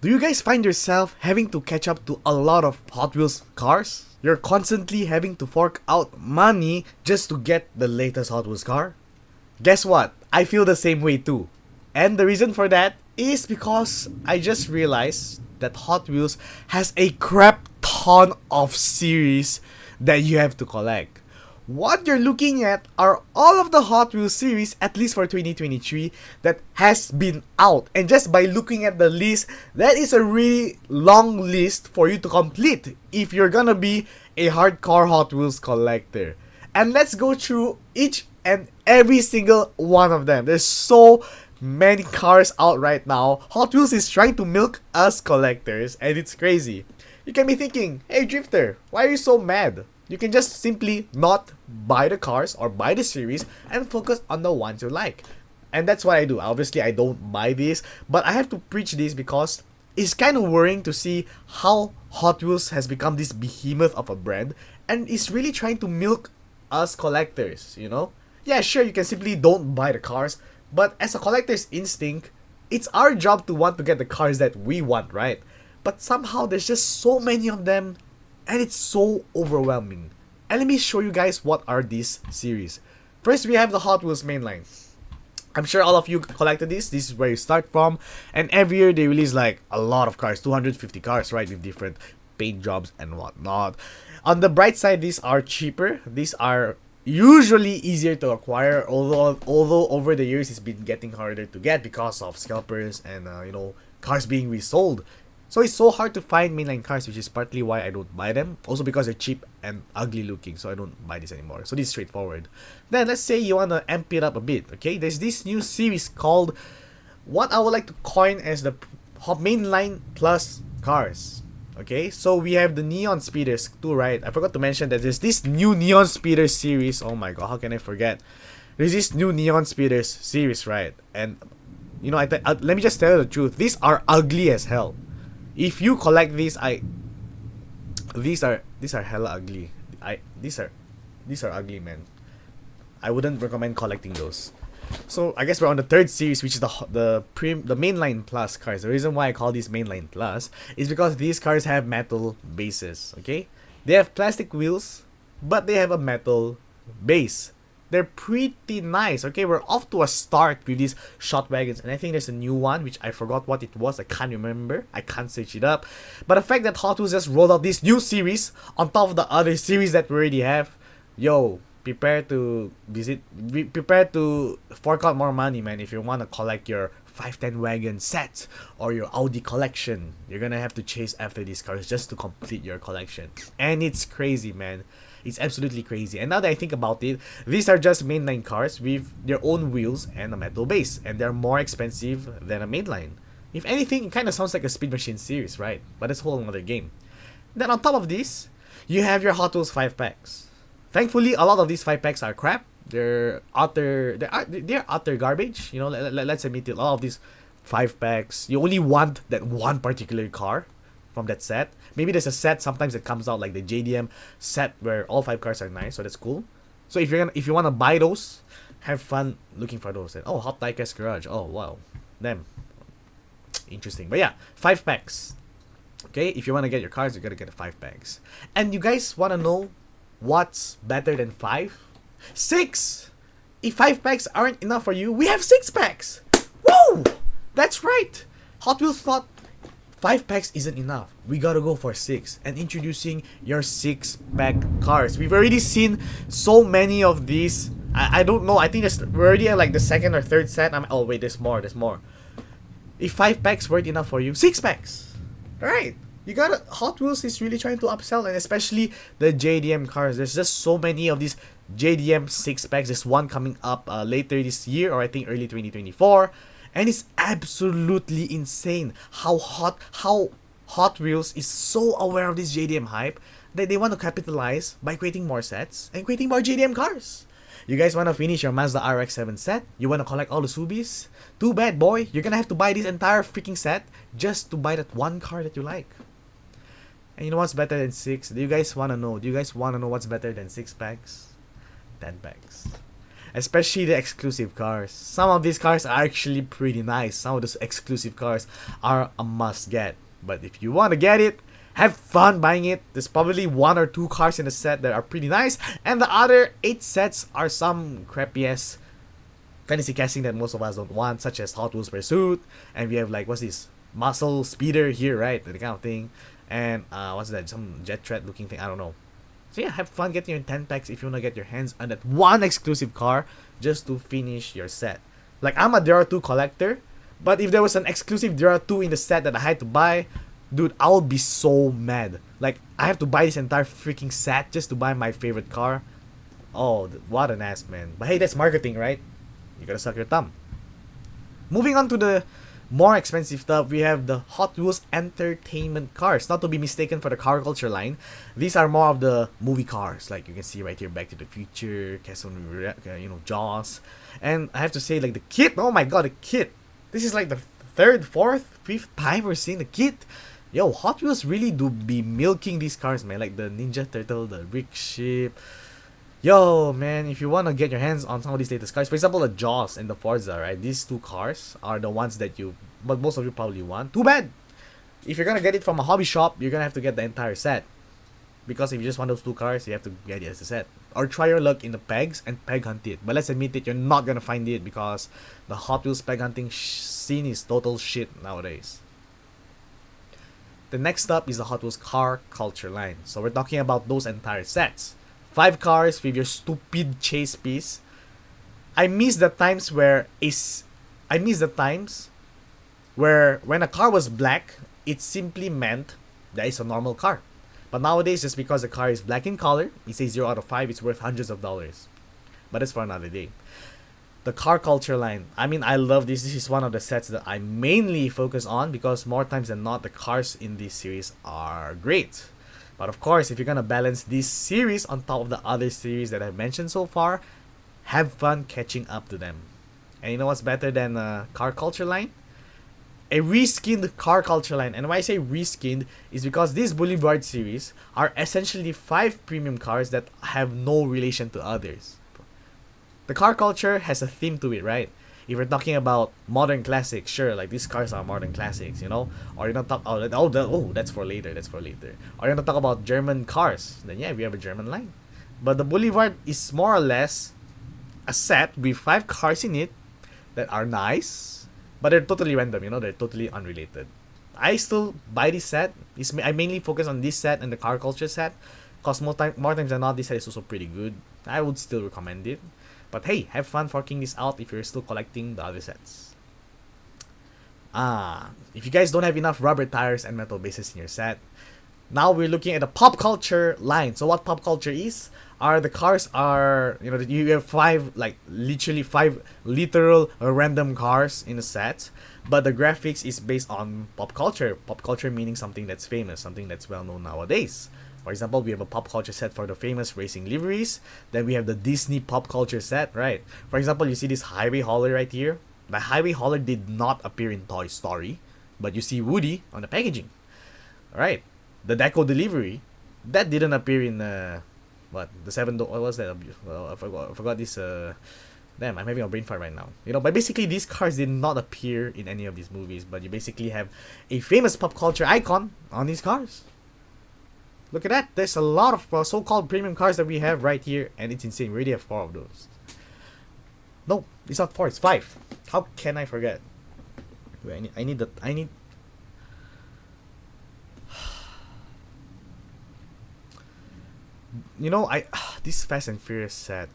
Do you guys find yourself having to catch up to a lot of Hot Wheels cars? You're constantly having to fork out money just to get the latest Hot Wheels car? Guess what? I feel the same way too. And the reason for that is because I just realized that Hot Wheels has a crap ton of series that you have to collect. What you're looking at are all of the Hot Wheels series, at least for 2023, that has been out. And just by looking at the list, that is a really long list for you to complete if you're gonna be a hardcore Hot Wheels collector. And let's go through each and every single one of them. There's so many cars out right now. Hot Wheels is trying to milk us collectors, and it's crazy. You can be thinking, hey Drifter, why are you so mad? You can just simply not buy the cars or buy the series and focus on the ones you like. And that's what I do. Obviously, I don't buy this, but I have to preach this because it's kind of worrying to see how Hot Wheels has become this behemoth of a brand and is really trying to milk us collectors, you know? Yeah, sure, you can simply don't buy the cars, but as a collector's instinct, it's our job to want to get the cars that we want, right? But somehow there's just so many of them and it's so overwhelming. And let me show you guys what are these series. First, we have the Hot Wheels mainline. I'm sure all of you collected this. This is where you start from. And every year they release like a lot of cars, 250 cars, right? With different paint jobs and whatnot. On the bright side, these are cheaper. These are usually easier to acquire, although over the years it's been getting harder to get because of scalpers and cars being resold. So it's so hard to find mainline cars, which is partly why I don't buy them. Also because they're cheap and ugly looking, so I don't buy this anymore. So this is straightforward. Then let's say you want to amp it up a bit, okay? There's this new series called what I would like to coin as the mainline plus cars. Okay, so we have the Neon Speeders too, right? I forgot to mention that there's this new Neon Speeders series. Oh my god, how can I forget? There's this new Neon Speeders series, right? And let me just tell you the truth. These are ugly as hell. If you collect these, these are hella ugly. These are ugly, man. I wouldn't recommend collecting those. So I guess we're on the third series, which is the mainline plus cars. The reason why I call these mainline plus is because these cars have metal bases. Okay, they have plastic wheels, but they have a metal base. They're pretty nice. Okay, we're off to a start with these shot wagons, and I think there's a new one which I forgot what it was. I can't remember. I can't search it up. But the fact that Hot Wheels just rolled out this new series on top of the other series that we already have, yo, prepare to fork out more money, man. If you want to collect your 510 wagon set or your Audi collection, you're gonna have to chase after these cars just to complete your collection. And it's crazy, man. It's absolutely crazy. And now that I think about it, these are just mainline cars with their own wheels and a metal base, and they're more expensive than a mainline. If anything, it kind of sounds like a Speed Machine series, right? But it's a whole other game. Then on top of this, you have your Hot Wheels 5 packs. Thankfully, a lot of these 5 packs are crap. They're utter garbage. You know, let's admit it. A lot of these 5 packs, you only want that one particular car from that set. Maybe there's a set sometimes that comes out like the JDM set where all 5 cars are nice, so that's cool. So if you want to buy those, have fun looking for those. And oh, Hot Diecast Garage. Oh wow, them. Interesting. But yeah, 5 packs. Okay, if you want to get your cars, you gotta get the 5 packs. And you guys want to know what's better than 5? 6! If 5 packs aren't enough for you, we have 6 packs! Woo! That's right! Hot Wheels thought 5 packs isn't enough. We gotta go for 6. And introducing your 6-pack cars. We've already seen so many of these. I don't know. I think we're already at like the second or third set. Oh wait, there's more. If 5 packs weren't enough for you, 6 packs! Alright. Hot Wheels is really trying to upsell, and especially the JDM cars. There's just so many of these JDM 6 packs. There's one coming up later this year, or I think early 2024. And it's absolutely insane how Hot Wheels is so aware of this JDM hype that they want to capitalize by creating more sets and creating more JDM cars. You guys want to finish your Mazda RX-7 set? You want to collect all the Subis? Too bad, boy. You're gonna have to buy this entire freaking set just to buy that one car that you like. And you know what's better than 6? Do you guys want to know? Do you guys want to know what's better than 6 packs? 10 packs. especially the exclusive cars. Some of these cars are actually pretty nice. Some of those exclusive cars are a must get. But if you want to get it, have fun buying it. There's probably 1 or 2 cars in the set that are pretty nice, and the other 8 sets are some crappy ass fantasy casting that most of us don't want, such as Hot Wheels Pursuit, and we have like, what's this, Muscle Speeder here, right? The kind of thing. And what's that, some Jet Tread looking thing, I don't know. So yeah, have fun getting your 10 packs if you want to get your hands on that one exclusive car just to finish your set. Like, I'm a DR2 collector, but if there was an exclusive DR2 in the set that I had to buy, dude, I'll be so mad. Like, I have to buy this entire freaking set just to buy my favorite car. Oh, what an ass, man. But hey, that's marketing, right? You gotta suck your thumb. Moving on to the more expensive stuff, we have the Hot Wheels Entertainment cars. Not to be mistaken for the car culture line. These are more of the movie cars, like you can see right here, Back to the Future, Castle, Jaws. And I have to say, like, the kit, oh my god, the kit. This is like the 3rd, 4th, 5th time we're seeing the kit. Yo, Hot Wheels really do be milking these cars, man. Like the Ninja Turtle, the Rick Ship. Yo, man, if you want to get your hands on some of these latest cars, for example, the Jaws and the Forza, right? These 2 cars are the ones that but most of you probably want. Too bad! If you're gonna get it from a hobby shop, you're gonna have to get the entire set. Because if you just want those 2 cars, you have to get it as a set. Or try your luck in the pegs and peg hunt it. But let's admit it, you're not gonna find it because the Hot Wheels peg hunting scene is total shit nowadays. The next up is the Hot Wheels car culture line. So we're talking about those entire sets. 5 cars with your stupid chase piece. I miss the times where when a car was black, it simply meant that it's a normal car. But nowadays, just because the car is black in color, it says 0 out of 5, it's worth hundreds of dollars. But it's for another day. The car culture line. I mean, I love this. This is one of the sets that I mainly focus on because more times than not, the cars in this series are great. But of course, if you're gonna balance this series on top of the other series that I've mentioned so far, have fun catching up to them. And you know what's better than a car culture line? A reskinned car culture line. And why I say reskinned is because this Boulevard series are essentially 5 premium cars that have no relation to others. The car culture has a theme to it, right? If we're talking about modern classics, sure, like these cars are modern classics, you know? Or you're not talk that's for later, Or you're gonna talk about German cars, then yeah, we have a German line. But the Boulevard is more or less a set with 5 cars in it that are nice, but they're totally random, you know, they're totally unrelated. I still buy this set. I mainly focus on this set and the car culture set, cause more times than not, this set is also pretty good. I would still recommend it. But hey, have fun forking this out if you're still collecting the other sets. If you guys don't have enough rubber tires and metal bases in your set, now we're looking at the pop culture line. So what pop culture is, are the cars are, you know, you have 5, like literally 5 literal random cars in a set, but the graphics is based on pop culture. Pop culture meaning something that's famous, something that's well known nowadays. For example, we have a pop culture set for the famous racing liveries. Then we have the Disney pop culture set, right? For example, you see this highway hauler right here. The highway hauler did not appear in Toy Story, but you see Woody on the packaging. Alright. The Deco delivery, that didn't appear in the 7 what was that? Well, I forgot this damn, I'm having a brain fart right now. You know, but basically these cars did not appear in any of these movies, but you basically have a famous pop culture icon on these cars. Look at that. There's a lot of so-called premium cars that we have right here, and it's insane. We already have 4 of those. No, it's not 4, it's 5. How can I forget? Wait, I need you know, this Fast and Furious set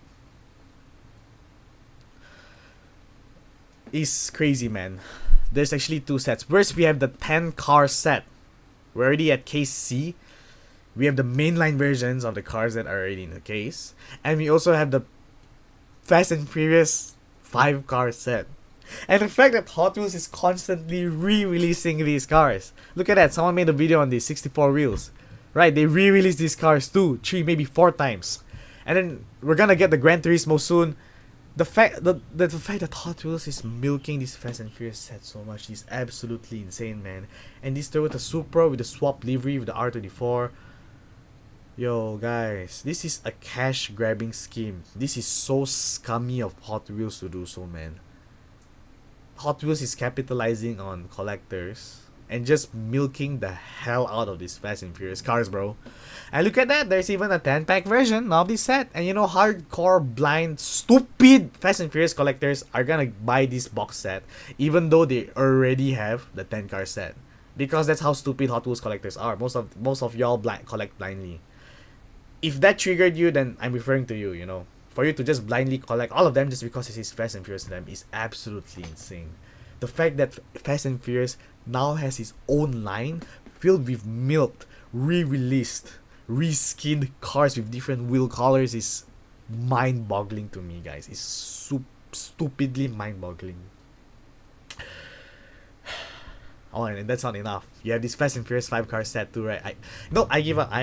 is crazy, man. There's actually 2 sets. First, we have the 10 car set. We're already at case C. We have the mainline versions of the cars that are already in the case. And we also have the Fast and Furious 5 car set. And the fact that Hot Wheels is constantly re-releasing these cars. Look at that, someone made a video on these 64 wheels. Right, they re-release these cars 2, 3, maybe 4 times. And then we're gonna get the Gran Turismo soon. The fact that Hot Wheels is milking this Fast and Furious set so much is absolutely insane, man. And this Toyota Supra with the swap livery with the R24. Yo, guys, this is a cash grabbing scheme. This is so scummy of Hot Wheels to do so, man. Hot Wheels is capitalizing on collectors and just milking the hell out of these Fast and Furious cars, bro. And look at that, there's even a 10-pack version of this set. And you know, hardcore, blind, stupid Fast and Furious collectors are gonna buy this box set even though they already have the 10 car set. Because that's how stupid Hot Wheels collectors are. Most of y'all collect blindly. If that triggered you, then I'm referring to you, you know. For you to just blindly collect all of them just because it is Fast and Furious to them is absolutely insane. The fact that Fast and Furious now has its own line filled with milked, re-released, reskinned cars with different wheel colors is mind-boggling to me, guys. It's stupidly mind-boggling. Oh, and that's not enough. You have this Fast and Furious 5 car set too, right? I give up.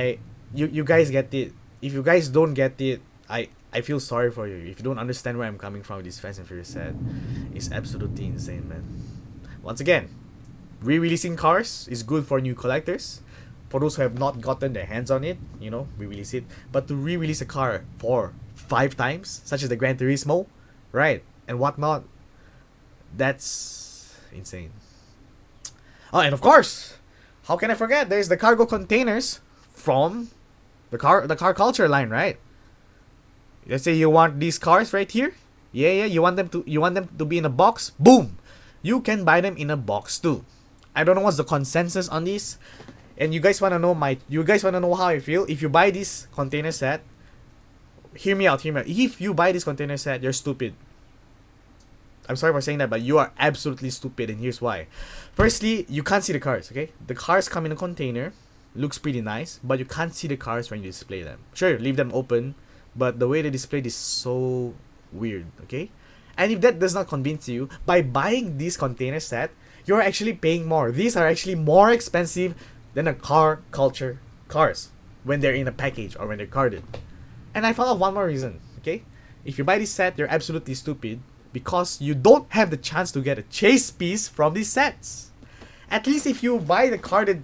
You guys get it. If you guys don't get it, I feel sorry for you. If you don't understand where I'm coming from with this Fast and Furious set, it's absolutely insane, man. Once again, re-releasing cars is good for new collectors. For those who have not gotten their hands on it, you know, re-release it. But to re-release a car for 5 times, such as the Gran Turismo, right, and whatnot, that's insane. Oh, and of course, how can I forget? There's the cargo containers from the car culture line, right? Let's say you want these cars right here. Yeah, you want them to be in a box. Boom, you can buy them in a box too. I don't know what's the consensus on this, and you guys wanna know how I feel. If you buy this container set, hear me out. If you buy this container set, you're stupid. I'm sorry for saying that, but you are absolutely stupid, and here's why. Firstly, you can't see the cars, okay? The cars come in a container, looks pretty nice, but you can't see the cars when you display them. Sure, leave them open, but the way they displayed is so weird, okay? And if that does not convince you, by buying this container set, you're actually paying more. These are actually more expensive than a car culture cars when they're in a package or when they're carded. And I found out one more reason, okay? If you buy this set, you're absolutely stupid because you don't have the chance to get a chase piece from these sets. At least if you buy the carded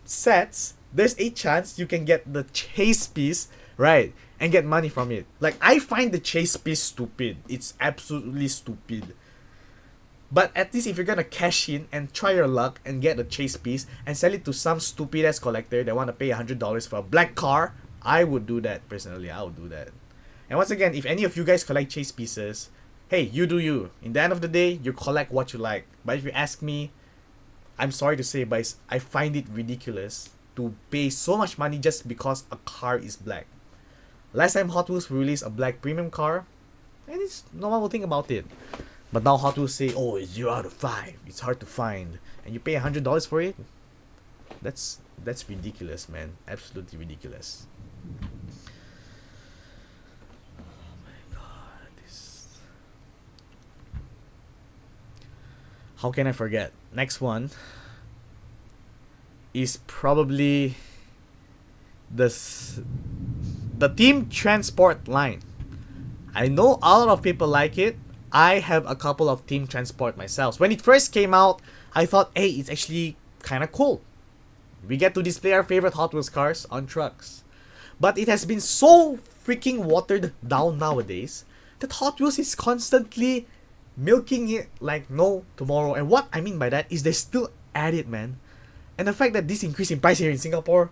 sets, there's a chance you can get the chase piece, right, and get money from it. Like, I find the chase piece stupid. It's absolutely stupid. But at least if you're gonna cash in and try your luck and get a chase piece and sell it to some stupid ass collector that wanna pay $100 for a black car, I would do that personally. I would do that. And once again, if any of you guys collect chase pieces, hey, you do you. In the end of the day, you collect what you like. But if you ask me, I'm sorry to say, but I find it ridiculous to pay so much money just because a car is black. Last time Hot Wheels released a black premium car, and no one will think about it. But now Hot Wheels say, oh, it's 0 out of 5. It's hard to find. And you pay $100 for it? That's ridiculous, man. Absolutely ridiculous. Oh my god. How can I forget? Next one is probably the Team Transport line. I know a lot of people like it. I have a couple of Team Transport myself. When it first came out, I thought, hey, it's actually kind of cool. We get to display our favorite Hot Wheels cars on trucks. But it has been so freaking watered down nowadays that Hot Wheels is constantly milking it like no tomorrow. And what I mean by that is they still add it, man. And the fact that this increase in price here in Singapore,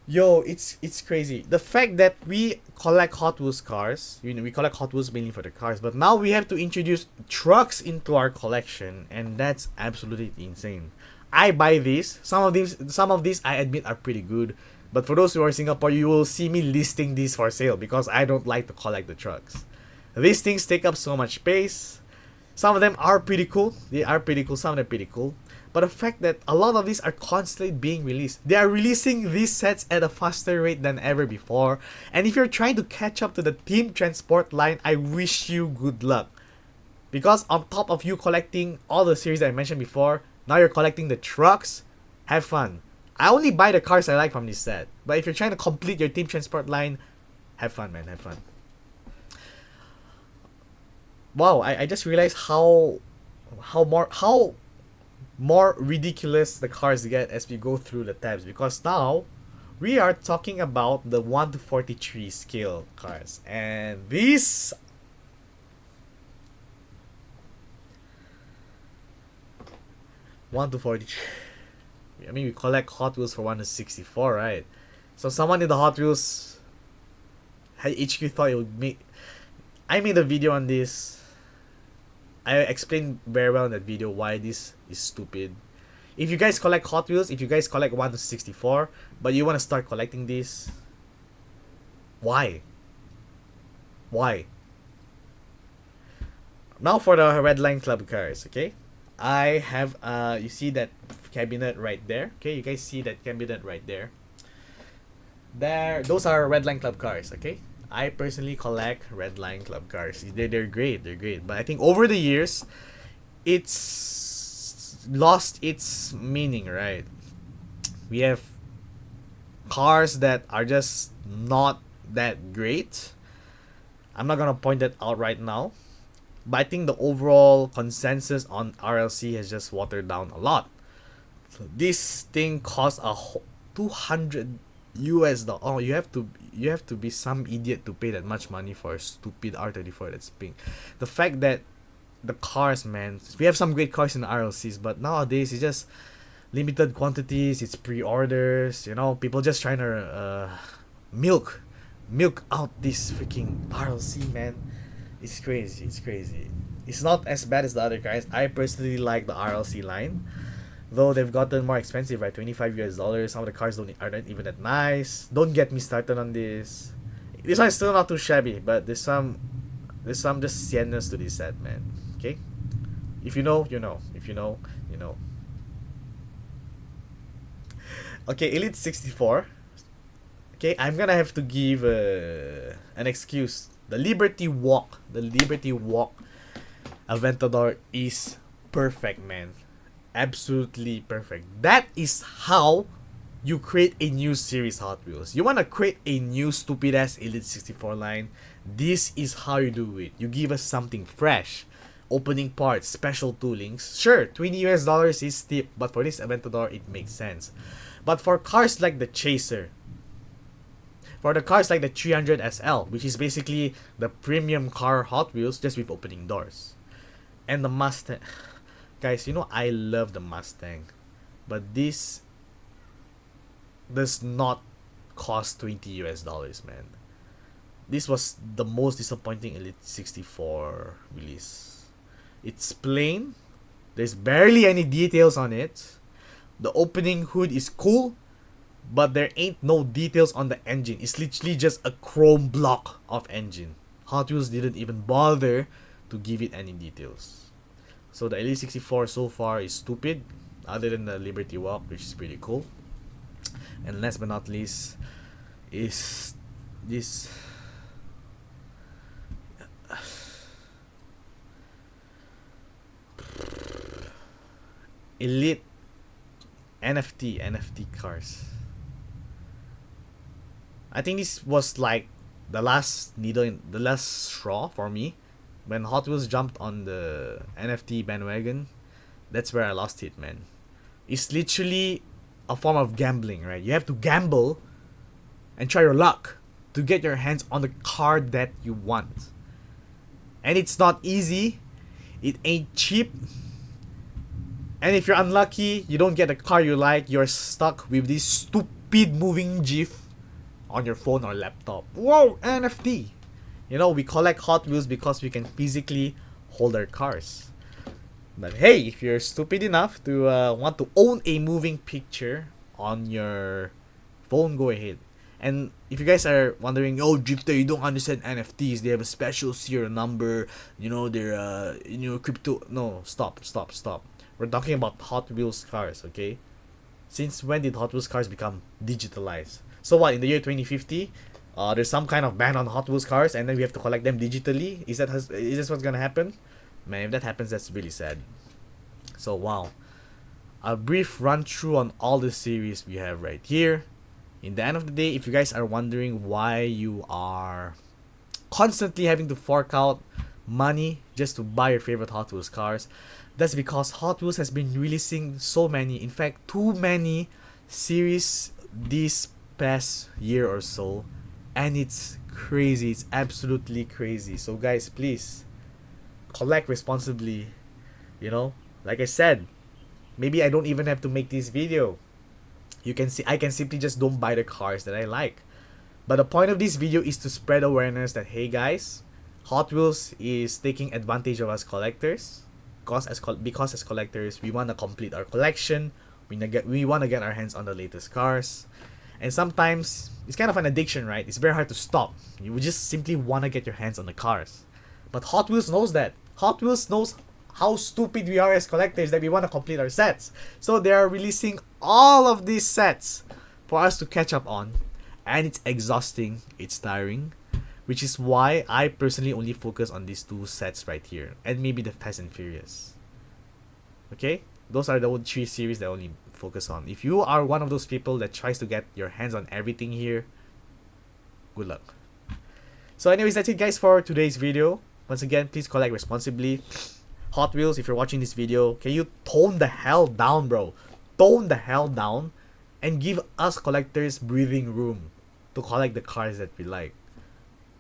yo, it's crazy. The fact that we collect Hot Wheels cars, you know, we collect Hot Wheels mainly for the cars, but now we have to introduce trucks into our collection, and that's absolutely insane. I buy these. Some of these I admit are pretty good, but for those who are in Singapore, you will see me listing these for sale because I don't like to collect the trucks. These things take up so much space. Some of them are pretty cool. They are pretty cool. Some of them are pretty cool. But the fact that a lot of these are constantly being released. They are releasing these sets at a faster rate than ever before. And if you're trying to catch up to the Team Transport line, I wish you good luck. Because on top of you collecting all the series that I mentioned before, now you're collecting the trucks. Have fun. I only buy the cars I like from this set. But if you're trying to complete your Team Transport line, have fun, man. Have fun. Wow, I just realized how more ridiculous the cars get as we go through the tabs, because now We are talking about the 1 to 43 scale cars, and these 1 to 43. I mean, we collect Hot Wheels for 1 to 64, right? So someone in the Hot Wheels HQ thought it would make. I made a video on this. I explained very well in that video why this is stupid. If you guys collect Hot Wheels, if you guys collect 1 to 64, but you want to start collecting these, why? Why? Now for the Redline Club cars, okay? I have, you see that cabinet right there? Okay, you guys see that cabinet right there? Those are Redline Club cars, okay? I personally collect Redline Club cars. They're great, they're great. But I think over the years, it's lost its meaning, right? We have cars that are just not that great. I'm not gonna point that out right now, but I think the overall consensus on RLC has just watered down a lot. So this thing costs 200 US dollar. Oh, you have to be some idiot to pay that much money for a stupid R34 that's pink. The fact that the cars, man, we have some great cars in the RLCs, but nowadays it's just limited quantities. It's pre-orders. You know, people just trying to milk out this freaking RLC, man. It's crazy. It's crazy. It's not as bad as the other cars. I personally like the RLC line, though they've gotten more expensive, right? 25 US dollars. Some of the cars aren't even that nice. Don't get me started on this. This one is still not too shabby, but there's some just Siennas to this set, man. Okay, if you know, you know. If you know, you know. Okay, Elite 64. Okay, I'm gonna have to give an excuse. The Liberty Walk Aventador is perfect, man. Absolutely perfect. That is how you create a new series Hot Wheels. You want to create a new stupid ass Elite 64 line. This is how you do it. You give us something fresh. Opening parts, special toolings. Sure, 20 US dollars is steep, but for this Aventador it makes sense. But for cars like the Chaser, for the cars like the 300 SL, which is basically the premium car Hot Wheels just with opening doors, and the Mustang, guys, you know I love the Mustang, but this does not cost 20 US dollars, man. This was the most disappointing Elite 64 release. It's plain. There's barely any details on it. The opening hood is cool, but there ain't no details on the engine. It's literally just a chrome block of engine. Hot Wheels didn't even bother to give it any details. So the Elite 64 so far is stupid, other than the Liberty Walk, which is pretty cool. And last but not least is this Elite NFT cars. I think this was like the last needle in the last straw for me. When Hot Wheels jumped on the NFT bandwagon, that's where I lost it, man. It's literally a form of gambling, right? You have to gamble and try your luck to get your hands on the car that you want. And it's not easy. It ain't cheap. And if you're unlucky, you don't get the car you like, you're stuck with this stupid moving GIF on your phone or laptop. Whoa, NFT! You know, we collect Hot Wheels because we can physically hold our cars. But hey, if you're stupid enough to want to own a moving picture on your phone, go ahead. And if you guys are wondering, oh, Drifter, you don't understand NFTs. They have a special serial number. You know, they're crypto. No, stop. We're talking about Hot Wheels cars, okay? Since when did Hot Wheels cars become digitalized? So what, in the year 2050, there's some kind of ban on Hot Wheels cars, and then we have to collect them digitally? Is this what's gonna happen? Man, if that happens, that's really sad. So wow, a brief run through on all the series we have right here. In the end of the day, if you guys are wondering why you are constantly having to fork out money just to buy your favorite Hot Wheels cars, that's because Hot Wheels has been releasing so many, in fact too many series this past year or so, and it's crazy. It's absolutely crazy. So guys, please collect responsibly. You know, like I said, maybe I don't even have to make this video. You can see I can simply just don't buy the cars that I like. But the point of this video is to spread awareness that, hey guys, Hot Wheels is taking advantage of us collectors. Because as collectors, we want to complete our collection. We want to get our hands on the latest cars. And sometimes it's kind of an addiction, right? It's very hard to stop. You just simply want to get your hands on the cars. But Hot Wheels knows that. Hot Wheels knows how stupid we are as collectors that we want to complete our sets. So they are releasing all of these sets for us to catch up on. And it's exhausting, it's tiring, which is why I personally only focus on these two sets right here, and maybe the Fast and Furious. Okay? Those are the three series that I only focus on. If you are one of those people that tries to get your hands on everything here, good luck. So anyways, that's it guys for today's video. Once again, please collect responsibly. Hot Wheels, if you're watching this video, can you tone the hell down, bro? Tone the hell down and give us collectors breathing room to collect the cars that we like.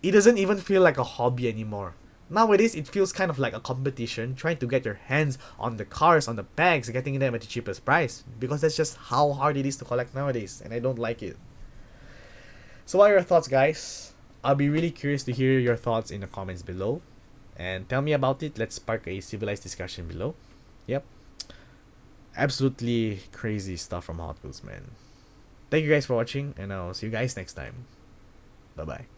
It doesn't even feel like a hobby anymore. Nowadays, it feels kind of like a competition, trying to get your hands on the cars, on the bags, getting them at the cheapest price. Because that's just how hard it is to collect nowadays, and I don't like it. So what are your thoughts, guys? I'll be really curious to hear your thoughts in the comments below. And tell me about it. Let's spark a civilized discussion below. Yep. Absolutely crazy stuff from Hot Wheels, man. Thank you guys for watching, and I'll see you guys next time. Bye-bye.